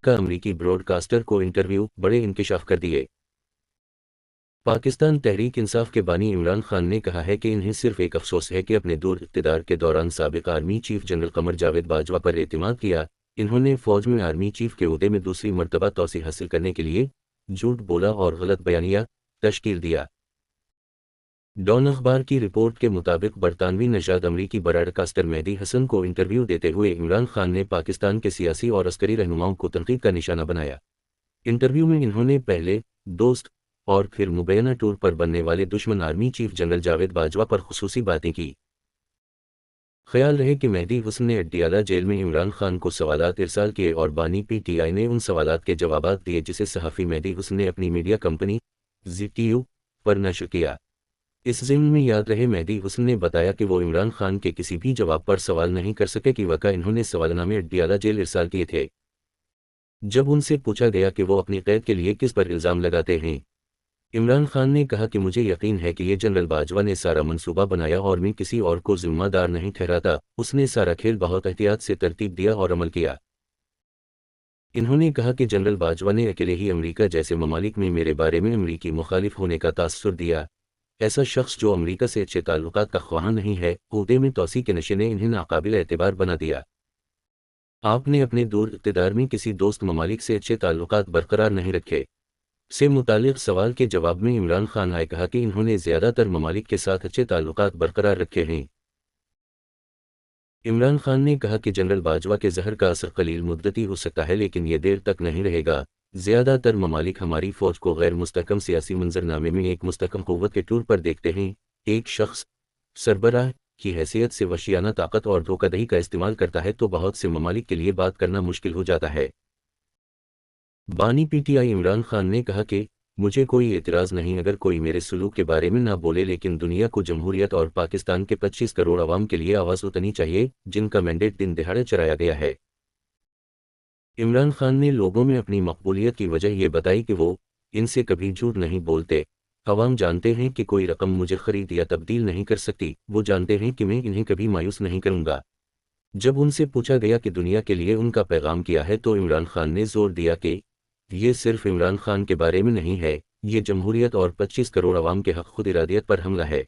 का अमरीकी ब्रॉडकास्टर को इंटरव्यू, बड़े इंकशाफ कर दिए। पाकिस्तान तहरीक इंसाफ के बानी इमरान खान ने कहा है कि इन्हें सिर्फ एक अफसोस है कि अपने दूर इक़्तिदार के दौरान साबिक़ army chief general Qamar Javed Bajwa पर एतमाद किया। इन्होंने फ़ौज में आर्मी चीफ के ओहदे में दूसरी मरतबा तौसी हासिल करने के लिए झूठ बोला और गलत बयानिया तश्कील दिया। डॉन अखबार की रिपोर्ट के मुताबिक बरतानवी नजाद अमरीकी ब्रॉडकास्टर मेहदी हसन को इंटरव्यू देते हुए इमरान खान ने पाकिस्तान के सियासी और अस्करी रहनुमाओं को तनकीद का निशाना बनाया। इंटरव्यू में इन्होंने पहले दोस्त और फिर मुबैना टूर पर बनने वाले दुश्मन army chief general Javed Bajwa पर खुसूसी बातें की। ख्याल रहे कि मेहदी हसन ने अड्याला जेल में इमरान खान को सवालात इरसाल किए और बानी पीटीआई ने उन सवालात के जवाबात दिए जिसे सहाफ़ी मेहदी हसन ने अपनी मीडिया कंपनी ZTU पर नशर किया। इस ज़िम्न में याद रहे मेहदी हसन ने बताया कि वो इमरान खान के किसी भी जवाब पर सवाल नहीं कर सके कि वाक़ई इन्होंने सवालनामे अड्याला जेल इरसाल किए थे। जब उनसे पूछा गया कि वो अपनी कैद के लिए किस पर इल्ज़ाम लगाते हैं, इमरान खान ने कहा कि मुझे यकीन है कि ये जनरल बाजवा ने सारा मंसूबा बनाया और मैं किसी और को जिम्मेदार नहीं ठहराता। उसने सारा खेल बहुत एहतियात से तरतीब दिया और अमल किया। इन्होंने कहा कि जनरल बाजवा ने अकेले ही अमेरिका जैसे ममालिक में मेरे बारे में अमरीकी मुखालिफ होने का तासुर दिया। ऐसा शख्स जो अमरीका से अच्छे ताल्लुकात का ख्वाह नहीं है, ओहदे में तौसी के नशे ने इन्हें नाकाबिल एतबार बना दिया। आपने अपने दूर इक़्तिदार में किसी दोस्त ममालिक से अच्छे ताल्लुकात बरकरार नहीं रखे से मुतालिक सवाल के जवाब में इमरान खान ने कहा कि इन्होंने ज़्यादातर ममालिक के साथ अच्छे ताल्लुकात बरकरार रखे हैं। इमरान खान ने कहा कि जनरल बाजवा के जहर का असर कलील मुद्दती हो सकता है, लेकिन ये देर तक नहीं रहेगा। ज़्यादातर ममालिक हमारी फ़ौज को गैर मुस्तकम सियासी मंजरनामे में एक मुस्तकम क़ुव्वत के टूर पर देखते हैं। एक शख्स सरबराह की हैसियत से वशियाना ताकत और धोखाधड़ी का इस्तेमाल करता है तो बहुत से ममालिक के लिए बात करना मुश्किल हो जाता है। बानी पीटीआई इमरान खान ने कहा कि मुझे कोई एतराज़ नहीं अगर कोई मेरे सलूक के बारे में ना बोले, लेकिन दुनिया को जमहूरियत और पाकिस्तान के 25 करोड़ आवाम के लिए आवाज़ उठनी चाहिए जिनका मैंडेट दिन दिहाड़े चराया गया है। इमरान खान ने लोगों में अपनी मकबूलियत की वजह यह बताई कि वो इनसे कभी झूठ नहीं बोलते। अवाम जानते हैं कि कोई रकम मुझे खरीद या तब्दील नहीं कर सकती। वो जानते हैं कि मैं इन्हें कभी मायूस नहीं करूंगा। जब उनसे पूछा गया कि दुनिया के लिए उनका पैगाम क्या है तो इमरान खान ने जोर दिया कि ये सिर्फ इमरान खान के बारे में नहीं है, ये जमहूरियत और 25 करोड़ आवाम के हक खुद इरादियत पर हमला है।